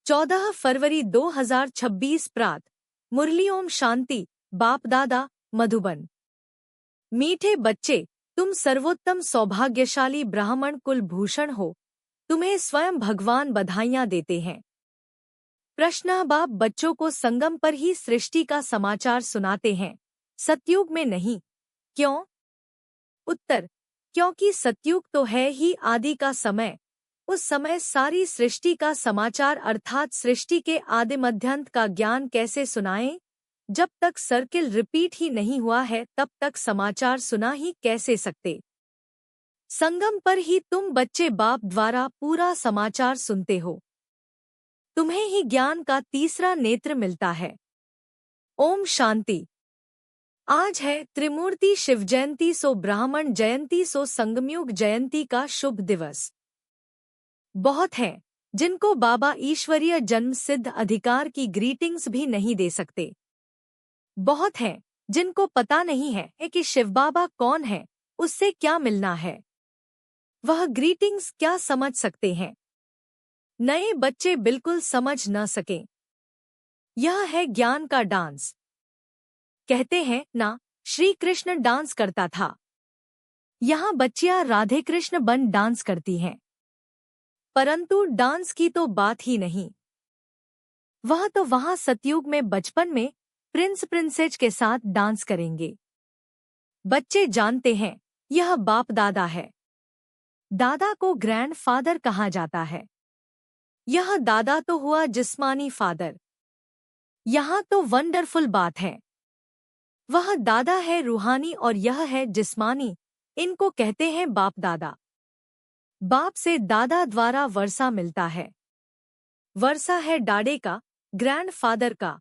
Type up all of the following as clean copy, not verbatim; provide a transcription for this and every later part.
14 फरवरी 2026 प्रात मुरली। ओम शांति। बाप दादा मधुबन। मीठे बच्चे, तुम सर्वोत्तम सौभाग्यशाली ब्राह्मण कुल भूषण हो। तुम्हें स्वयं भगवान बधाइयां देते हैं। प्रश्न: बाप बच्चों को संगम पर ही सृष्टि का समाचार सुनाते हैं, सतयुग में नहीं, क्यों? उत्तर: क्योंकि सतयुग तो है ही आदि का समय। उस समय सारी सृष्टि का समाचार अर्थात सृष्टि के आदिमध्यांत का ज्ञान कैसे सुनाएं? जब तक सर्किल रिपीट ही नहीं हुआ है तब तक समाचार सुना ही कैसे सकते? संगम पर ही तुम बच्चे बाप द्वारा पूरा समाचार सुनते हो। तुम्हें ही ज्ञान का तीसरा नेत्र मिलता है। ओम शांति। आज है त्रिमूर्ति शिव जयंती सो ब्राह्मण जयंती सो संगमयुग जयंती का शुभ दिवस। बहुत हैं जिनको बाबा ईश्वरीय जन्म सिद्ध अधिकार की ग्रीटिंग्स भी नहीं दे सकते। बहुत हैं जिनको पता नहीं है कि शिव बाबा कौन है, उससे क्या मिलना है, वह ग्रीटिंग्स क्या समझ सकते हैं। नए बच्चे बिल्कुल समझ न सकें। यह है ज्ञान का डांस। कहते हैं ना, श्री कृष्ण डांस करता था। यहाँ बच्चियां राधे कृष्ण बन डांस करती हैं, परंतु डांस की तो बात ही नहीं। वह तो वहां सतयुग में बचपन में प्रिंस प्रिंसेस के साथ डांस करेंगे। बच्चे जानते हैं यह बाप दादा है। दादा को ग्रैंड फादर कहा जाता है। यह दादा तो हुआ जिस्मानी फादर। यहाँ तो वंडरफुल बात है। वह दादा है रूहानी और यह है जिस्मानी। इनको कहते हैं बाप दादा। बाप से दादा द्वारा वर्षा मिलता है। वर्षा है डाडे का, ग्रैंड फादर का।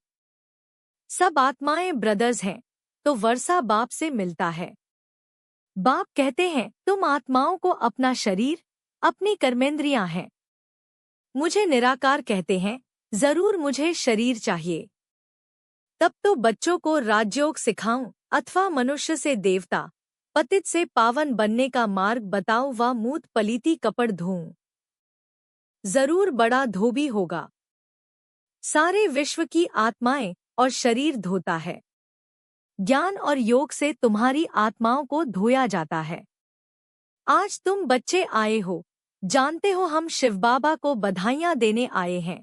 सब आत्माएं ब्रदर्स हैं, तो वर्षा बाप से मिलता है। बाप कहते हैं तुम आत्माओं को अपना शरीर, अपनी कर्मेंद्रियां हैं। मुझे निराकार कहते हैं, जरूर मुझे शरीर चाहिए। तब तो बच्चों को राजयोग सिखाऊं अथवा मनुष्य से देवता, पतित से पावन बनने का मार्ग बताऊं व मूत पलीती कपड़ धोऊं। जरूर बड़ा धोबी होगा। सारे विश्व की आत्माएं और शरीर धोता है। ज्ञान और योग से तुम्हारी आत्माओं को धोया जाता है। आज तुम बच्चे आए हो, जानते हो हम शिव बाबा को बधाइयां देने आए हैं।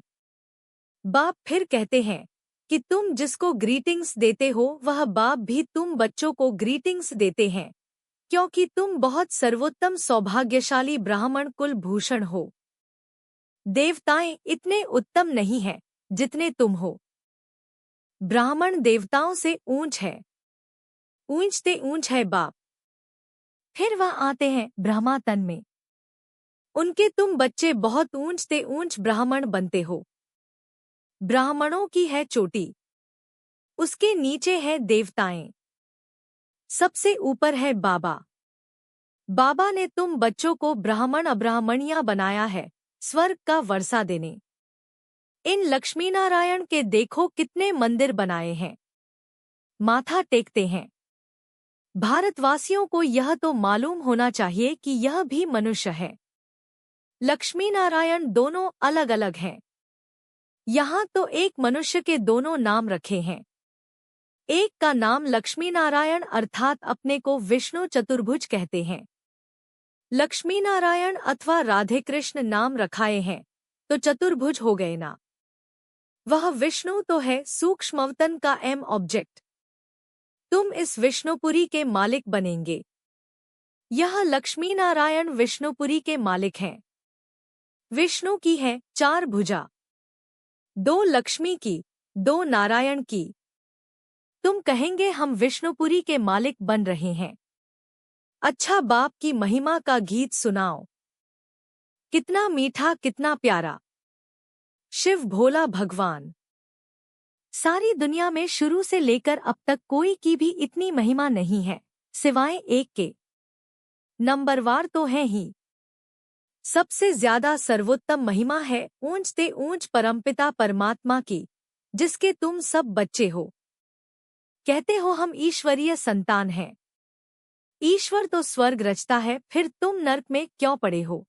बाप फिर कहते हैं कि तुम जिसको ग्रीटिंग्स देते हो वह बाप भी तुम बच्चों को ग्रीटिंग्स देते हैं, क्योंकि तुम बहुत सर्वोत्तम सौभाग्यशाली ब्राह्मण कुल भूषण हो। देवताएं इतने उत्तम नहीं हैं जितने तुम हो। ब्राह्मण देवताओं से ऊंच है, ऊंचते ऊंच है बाप। फिर वह आते हैं ब्रह्मा तन में। उनके तुम बच्चे बहुत ऊंचते ऊंच ब्राह्मण बनते हो। ब्राह्मणों की है चोटी, उसके नीचे है देवताएं, सबसे ऊपर है बाबा। बाबा ने तुम बच्चों को ब्राह्मण अब्राह्मणियां बनाया है, स्वर्ग का वर्षा देने। इन लक्ष्मी नारायण के देखो कितने मंदिर बनाए हैं, माथा टेकते हैं। भारतवासियों को यह तो मालूम होना चाहिए कि यह भी मनुष्य है। लक्ष्मी नारायण दोनों अलग अलग हैं। यहाँ तो एक मनुष्य के दोनों नाम रखे हैं। एक का नाम लक्ष्मी नारायण अर्थात अपने को विष्णु चतुर्भुज कहते हैं। लक्ष्मी नारायण अथवा राधे कृष्ण नाम रखाए हैं तो चतुर्भुज हो गए ना। वह विष्णु तो है सूक्ष्मवतन का एम ऑब्जेक्ट। तुम इस विष्णुपुरी के मालिक बनेंगे। यह लक्ष्मी नारायण विष्णुपुरी के मालिक हैं। विष्णु की है 4 भुजा, 2 लक्ष्मी की, 2 नारायण की। तुम कहेंगे हम विष्णुपुरी के मालिक बन रहे हैं। अच्छा, बाप की महिमा का गीत सुनाओ। कितना मीठा, कितना प्यारा। शिव भोला भगवान। सारी दुनिया में शुरू से लेकर अब तक कोई की भी इतनी महिमा नहीं है, सिवाय एक के। नंबरवार तो है ही। सबसे ज्यादा सर्वोत्तम महिमा है ऊंचते ऊंच परमपिता परमात्मा की, जिसके तुम सब बच्चे हो। कहते हो हम ईश्वरीय संतान हैं। ईश्वर तो स्वर्ग रचता है, फिर तुम नर्क में क्यों पड़े हो?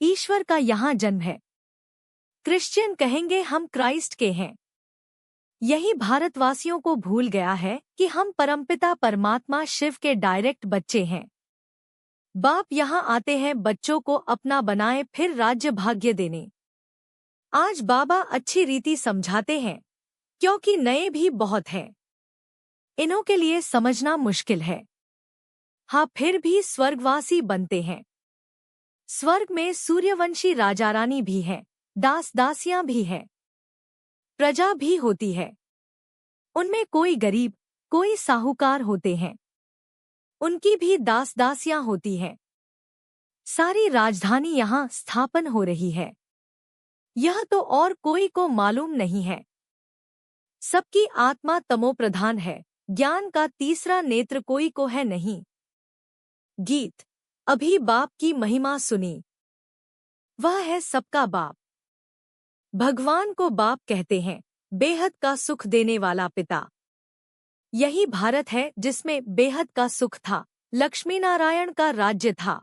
ईश्वर का यहाँ जन्म है। क्रिश्चियन कहेंगे हम क्राइस्ट के हैं। यही भारतवासियों को भूल गया है कि हम परमपिता परमात्मा शिव के डायरेक्ट बच्चे हैं। बाप यहाँ आते हैं बच्चों को अपना बनाए फिर राज्य भाग्य देने। आज बाबा अच्छी रीति समझाते हैं क्योंकि नए भी बहुत हैं। इन्हों के लिए समझना मुश्किल है। हाँ, फिर भी स्वर्गवासी बनते हैं। स्वर्ग में सूर्यवंशी राजा रानी भी हैं, दास दासियां भी हैं, प्रजा भी होती है। उनमें कोई गरीब, कोई साहूकार होते हैं। उनकी भी दास दासियां होती हैं। सारी राजधानी यहाँ स्थापन हो रही है। यह तो और कोई को मालूम नहीं है। सबकी आत्मा तमोप्रधान है, ज्ञान का तीसरा नेत्र कोई को है नहीं। गीत। अभी बाप की महिमा सुनी। वह है सबका बाप। भगवान को बाप कहते हैं, बेहद का सुख देने वाला पिता। यही भारत है जिसमें बेहद का सुख था, लक्ष्मी नारायण का राज्य था।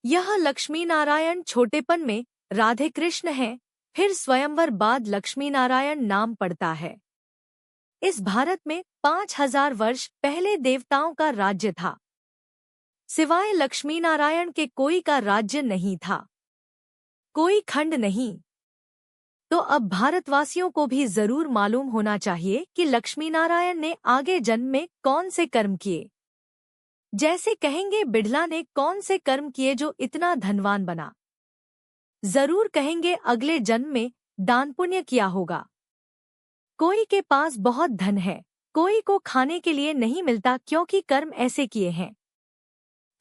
यह लक्ष्मी नारायण छोटेपन में राधे कृष्ण हैं, फिर स्वयंवर बाद लक्ष्मी नारायण नाम पड़ता है। इस भारत में 5000 वर्ष पहले देवताओं का राज्य था। सिवाय लक्ष्मी नारायण के कोई का राज्य नहीं था, कोई खंड नहीं। तो अब भारतवासियों को भी जरूर मालूम होना चाहिए कि लक्ष्मी नारायण ने आगे जन्म में कौन से कर्म किए। जैसे कहेंगे बिड़ला ने कौन से कर्म किए जो इतना धनवान बना। जरूर कहेंगे अगले जन्म में दान पुण्य किया होगा। कोई के पास बहुत धन है, कोई को खाने के लिए नहीं मिलता क्योंकि कर्म ऐसे किए हैं।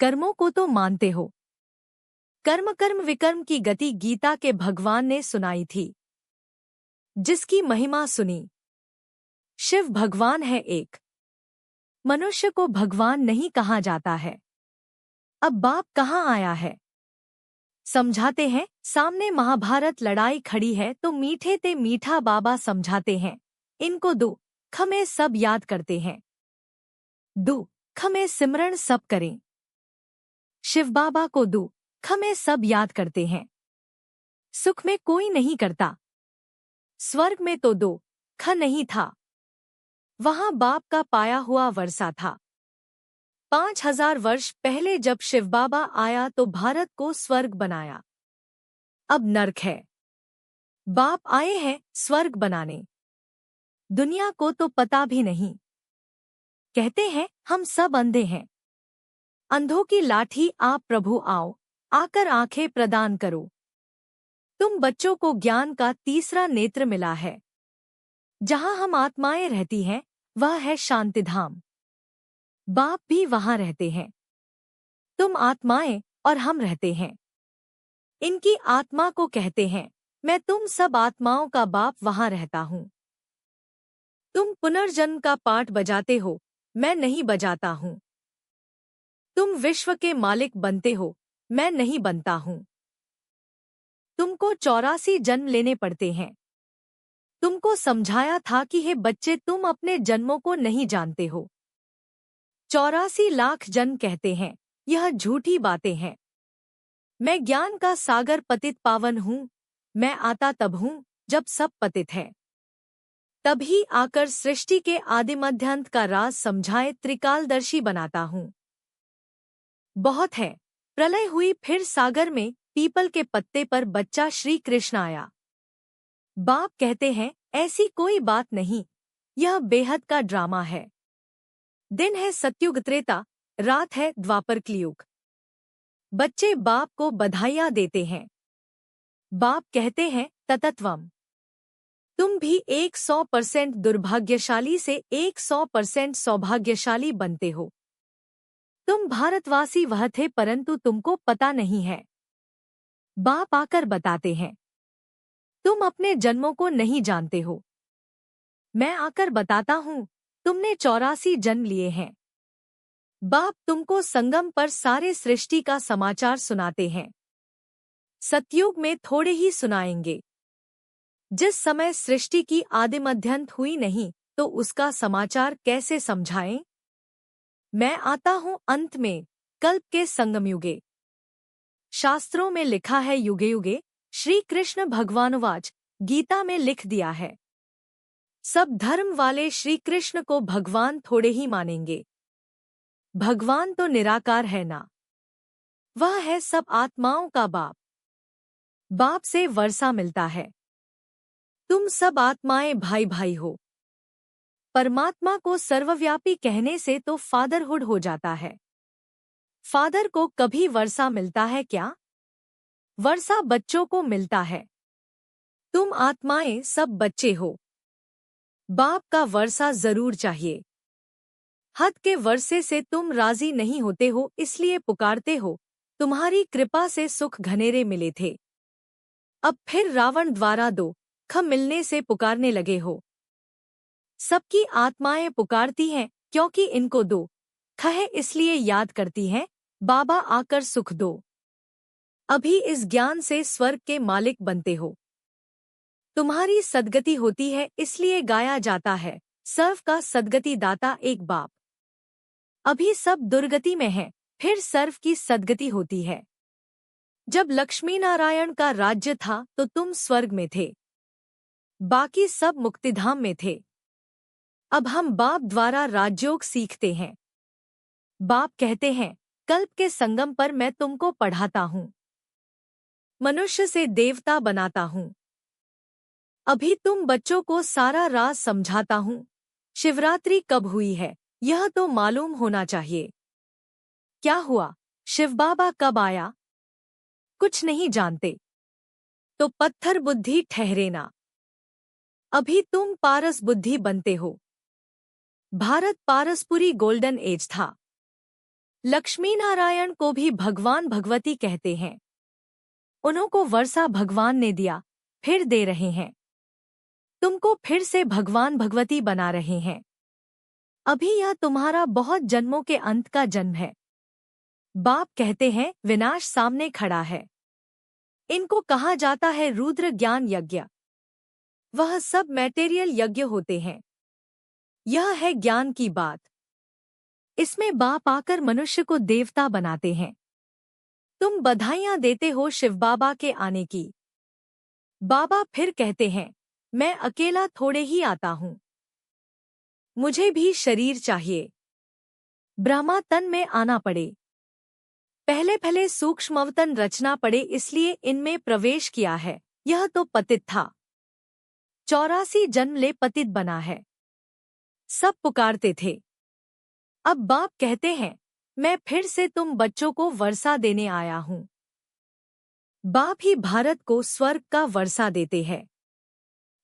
कर्मों को तो मानते हो। कर्म कर्म विकर्म की गति गीता के भगवान ने सुनाई थी, जिसकी महिमा सुनी। शिव भगवान है एक। मनुष्य को भगवान नहीं कहा जाता है। अब बाप कहाँ आया है? समझाते हैं, सामने महाभारत लड़ाई खड़ी है तो मीठे ते मीठा बाबा समझाते हैं। इनको दुख में सब याद करते हैं। दुख में सिमरण सब करें। शिव बाबा को दुख में सब याद करते हैं। सुख में कोई नहीं करता। स्वर्ग में तो दुख नहीं था। वहां बाप का पाया हुआ वर्षा था। 5000 वर्ष पहले जब शिव बाबा आया तो भारत को स्वर्ग बनाया। अब नर्क है। बाप आए हैं स्वर्ग बनाने। दुनिया को तो पता भी नहीं। कहते हैं हम सब अंधे हैं। अंधों की लाठी आप प्रभु आओ, आकर आंखें प्रदान करो। तुम बच्चों को ज्ञान का तीसरा नेत्र मिला है। जहां हम आत्माएं रहती हैं वह है शांतिधाम। बाप भी वहां रहते हैं। तुम आत्माएं और हम रहते हैं। इनकी आत्मा को कहते हैं, मैं तुम सब आत्माओं का बाप वहां रहता हूं। तुम पुनर्जन्म का पाठ बजाते हो, मैं नहीं बजाता हूं। तुम विश्व के मालिक बनते हो, मैं नहीं बनता हूं। तुमको 84 जन्म लेने पड़ते हैं। तुमको समझाया था कि हे बच्चे तुम अपने जन्मों को नहीं जानते हो। 84 लाख जन्म कहते हैं, यह झूठी बातें हैं। मैं ज्ञान का सागर पतित पावन हूँ। मैं आता तब हूँ जब सब पतित है। तभी आकर सृष्टि के आदिमध्यांत का राज समझाए त्रिकालदर्शी बनाता हूँ। बहुत है। प्रलय हुई फिर सागर में पीपल के पत्ते पर बच्चा श्री कृष्ण आया। बाप कहते हैं ऐसी कोई बात नहीं, यह बेहद का ड्रामा है। दिन है सत्युग त्रेता, रात है द्वापर कलयुग। बच्चे बाप को बधाइयाँ देते हैं। बाप कहते हैं ततत्वम। तुम भी 100% दुर्भाग्यशाली से 100% सौभाग्यशाली बनते हो। तुम भारतवासी वह थे परंतु तुमको पता नहीं है। बाप आकर बताते हैं, तुम अपने जन्मों को नहीं जानते हो। मैं आकर बताता हूँ, तुमने 84 जन्म लिए हैं। बाप तुमको संगम पर सारे सृष्टि का समाचार सुनाते हैं। सतयुग में थोड़े ही सुनाएंगे। जिस समय सृष्टि की आदिमध्यंत हुई नहीं तो उसका समाचार कैसे समझाएं? मैं आता हूँ अंत में, कल्प के संगम युगे। शास्त्रों में लिखा है युगे युगे, श्री कृष्ण भगवानुवाच गीता में लिख दिया है। सब धर्म वाले श्री कृष्ण को भगवान थोड़े ही मानेंगे। भगवान तो निराकार है ना, वह है सब आत्माओं का बाप। बाप से वर्षा मिलता है। तुम सब आत्माएं भाई भाई हो। परमात्मा को सर्वव्यापी कहने से तो फादरहुड हो जाता है। फादर को कभी वर्षा मिलता है क्या? वर्षा बच्चों को मिलता है। तुम आत्माएं सब बच्चे हो। बाप का वर्षा जरूर चाहिए। हद के वर्षे से तुम राजी नहीं होते हो, इसलिए पुकारते हो। तुम्हारी कृपा से सुख घनेरे मिले थे, अब फिर रावण द्वारा दो ख मिलने से पुकारने लगे हो। सबकी आत्माएं पुकारती हैं क्योंकि इनको दो ख है, इसलिए याद करती हैं, बाबा आकर सुख दो। अभी इस ज्ञान से स्वर्ग के मालिक बनते हो। तुम्हारी सद्गति होती है, इसलिए गाया जाता है, सर्व का सद्गति दाता एक बाप। अभी सब दुर्गति में है, फिर सर्व की सद्गति होती है। जब लक्ष्मी नारायण का राज्य था तो तुम स्वर्ग में थे, बाकी सब मुक्तिधाम में थे। अब हम बाप द्वारा राजयोग सीखते हैं। बाप कहते हैं, कल्प के संगम पर मैं तुमको पढ़ाता हूँ, मनुष्य से देवता बनाता हूँ। अभी तुम बच्चों को सारा राज समझाता हूँ। शिवरात्रि कब हुई है यह तो मालूम होना चाहिए। क्या हुआ? शिव बाबा कब आया? कुछ नहीं जानते तो पत्थर बुद्धि ठहरे ना। अभी तुम पारस बुद्धि बनते हो। भारत पारसपुरी गोल्डन एज था। लक्ष्मी नारायण को भी भगवान भगवती कहते हैं। उन्हों को वर्षा भगवान ने दिया, फिर दे रहे हैं। तुमको फिर से भगवान भगवती बना रहे हैं। अभी यह तुम्हारा बहुत जन्मों के अंत का जन्म है। बाप कहते हैं, विनाश सामने खड़ा है। इनको कहा जाता है रुद्र ज्ञान यज्ञ। वह सब मैटेरियल यज्ञ होते हैं। यह है ज्ञान की बात। इसमें बाप आकर मनुष्य को देवता बनाते हैं। तुम बधाइयां देते हो शिव बाबा के आने की। बाबा फिर कहते हैं, मैं अकेला थोड़े ही आता हूँ, मुझे भी शरीर चाहिए। ब्रह्मा तन में आना पड़े, पहले पहले सूक्ष्मवतन रचना पड़े, इसलिए इनमें प्रवेश किया है। यह तो पतित था, 84 जन्म ले पतित बना है। सब पुकारते थे। अब बाप कहते हैं, मैं फिर से तुम बच्चों को वर्षा देने आया हूँ। बाप ही भारत को स्वर्ग का वर्षा देते हैं।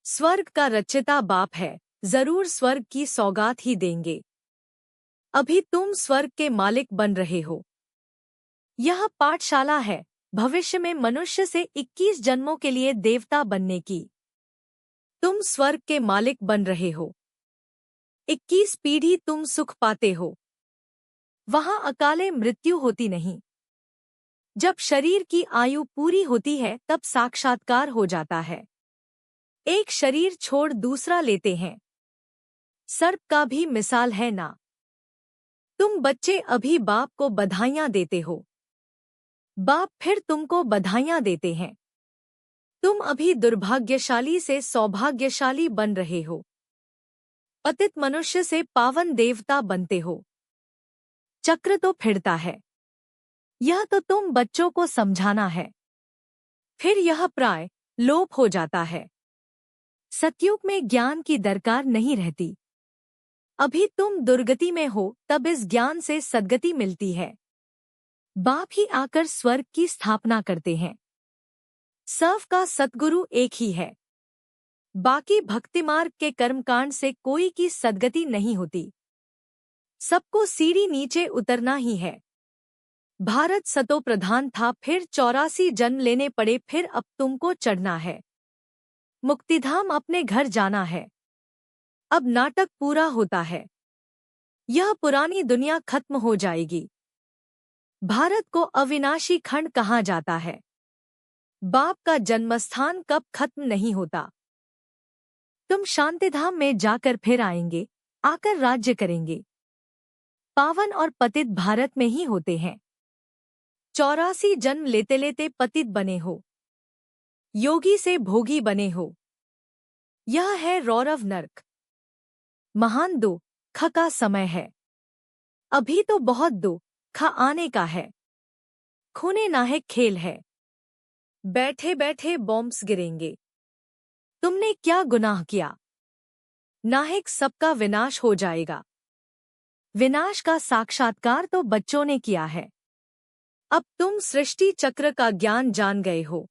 स्वर्ग का रचिता बाप है, जरूर स्वर्ग की सौगात ही देंगे। अभी तुम स्वर्ग के मालिक बन रहे हो। यह पाठशाला है भविष्य में मनुष्य से 21 जन्मों के लिए देवता बनने की। तुम स्वर्ग के मालिक बन रहे हो। 21 पीढ़ी तुम सुख पाते हो। वहां अकाले मृत्यु होती नहीं। जब शरीर की आयु पूरी होती है तब साक्षात्कार हो जाता है। एक शरीर छोड़ दूसरा लेते हैं। सर्प का भी मिसाल है ना। तुम बच्चे अभी बाप को बधाइयां देते हो। बाप फिर तुमको बधाइयां देते हैं। तुम अभी दुर्भाग्यशाली से सौभाग्यशाली बन रहे हो। पतित मनुष्य से पावन देवता बनते हो। चक्र तो फिरता है। यह तो तुम बच्चों को समझाना है। फिर यह प्राय लोप हो जाता है। सतयुग में ज्ञान की दरकार नहीं रहती। अभी तुम दुर्गति में हो, तब इस ज्ञान से सद्गति मिलती है। बाप ही आकर स्वर्ग की स्थापना करते हैं। सर्व का सतगुरु एक ही है। बाकी भक्तिमार्ग के कर्मकांड से कोई की सद्गति नहीं होती। सबको सीढ़ी नीचे उतरना ही है। भारत सतो प्रधान था, फिर 84 जन्म लेने पड़े, फिर अब तुमको चढ़ना है। मुक्तिधाम अपने घर जाना है। अब नाटक पूरा होता है। यह पुरानी दुनिया खत्म हो जाएगी। भारत को अविनाशी खंड कहा जाता है। बाप का जन्मस्थान कब खत्म नहीं होता। तुम शांतिधाम में जाकर फिर आएंगे, आकर राज्य करेंगे। पावन और पतित भारत में ही होते हैं। 84 जन्म लेते लेते पतित बने हो। योगी से भोगी बने हो। यह है रौरव नर्क। महान दुख का समय है। अभी तो बहुत दुख आने का है। खूने नाहक खेल है। बैठे बैठे बॉम्ब्स गिरेंगे। तुमने क्या गुनाह किया? नाहक सबका विनाश हो जाएगा। विनाश का साक्षात्कार तो बच्चों ने किया है। अब तुम सृष्टि चक्र का ज्ञान जान गए हो।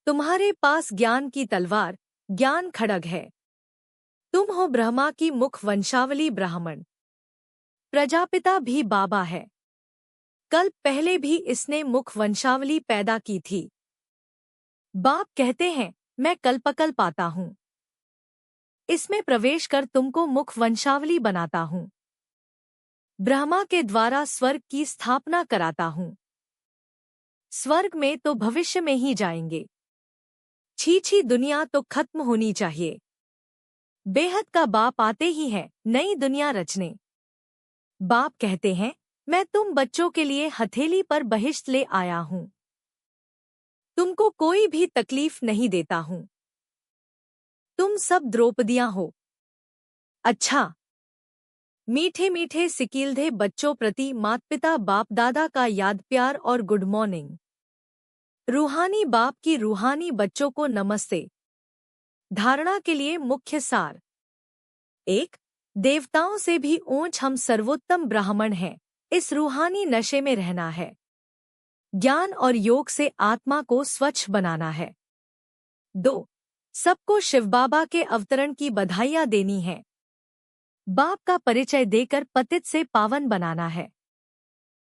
तुम्हारे पास ज्ञान की तलवार, ज्ञान खड्ग है। तुम हो ब्रह्मा की मुख वंशावली ब्राह्मण। प्रजापिता भी बाबा है। कल्प पहले भी इसने मुख वंशावली पैदा की थी। बाप कहते हैं, मैं कल्पकल्प आता हूँ। इसमें प्रवेश कर तुमको मुख वंशावली बनाता हूँ। ब्रह्मा के द्वारा स्वर्ग की स्थापना कराता हूँ। स्वर्ग में तो भविष्य में ही जाएंगे। छी दुनिया तो खत्म होनी चाहिए। बेहद का बाप आते ही है नई दुनिया रचने। बाप कहते हैं, मैं तुम बच्चों के लिए हथेली पर बहिष्ट ले आया हूँ। तुमको कोई भी तकलीफ नहीं देता हूँ। तुम सब द्रौपदियां हो। अच्छा। मीठे मीठे सिकीलधे बच्चों प्रति माता पिता बाप दादा का याद प्यार और गुड मॉर्निंग। रूहानी बाप की रूहानी बच्चों को नमस्ते। धारणा के लिए मुख्य सार। 1. देवताओं से भी ऊंच हम सर्वोत्तम ब्राह्मण हैं। इस रूहानी नशे में रहना है। ज्ञान और योग से आत्मा को स्वच्छ बनाना है। 2. सबको शिव बाबा के अवतरण की बधाइयां देनी है। बाप का परिचय देकर पतित से पावन बनाना है।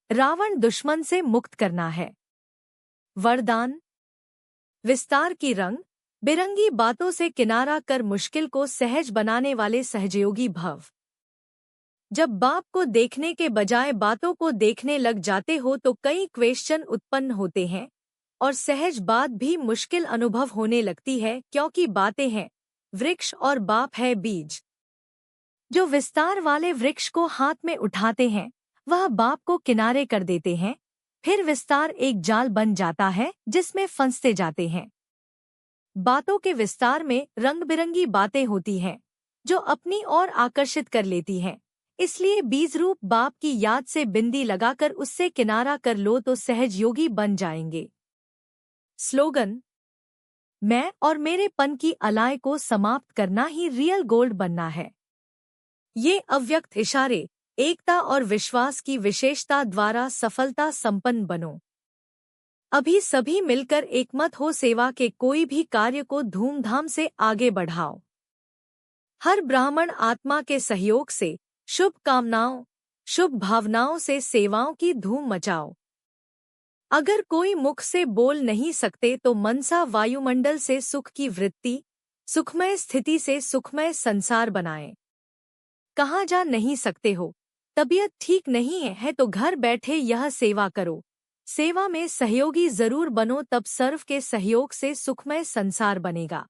रावण दुश्मन से मुक्त करना है। वरदान। विस्तार की रंग बिरंगी बातों से किनारा कर मुश्किल को सहज बनाने वाले सहजयोगी भव। जब बाप को देखने के बजाय बातों को देखने लग जाते हो तो कई क्वेश्चन उत्पन्न होते हैं और सहज बात भी मुश्किल अनुभव होने लगती है, क्योंकि बातें हैं वृक्ष और बाप है बीज। जो विस्तार वाले वृक्ष को हाथ में उठाते हैं वह बाप को किनारे कर देते हैं। फिर विस्तार एक जाल बन जाता है जिसमें फंसते जाते हैं। बातों के विस्तार में रंग बिरंगी बातें होती हैं जो अपनी ओर आकर्षित कर लेती हैं। इसलिए बीज रूप बाप की याद से बिंदी लगाकर उससे किनारा कर लो तो सहज योगी बन जाएंगे। स्लोगन। मैं और मेरे पन की अलाय को समाप्त करना ही रियल गोल्ड बनना है। ये अव्यक्त इशारे एकता और विश्वास की विशेषता द्वारा सफलता संपन्न बनो। अभी सभी मिलकर एकमत हो सेवा के कोई भी कार्य को धूमधाम से आगे बढ़ाओ। हर ब्राह्मण आत्मा के सहयोग से शुभ कामनाओं शुभ भावनाओं से सेवाओं की धूम मचाओ। अगर कोई मुख से बोल नहीं सकते तो मनसा वायुमंडल से सुख की वृत्ति सुखमय स्थिति से सुखमय संसार बनाएं। कहाँ जा नहीं सकते हो, तबीयत ठीक नहीं है तो घर बैठे यह सेवा करो। सेवा में सहयोगी जरूर बनो, तब सर्व के सहयोग से सुखमय संसार बनेगा।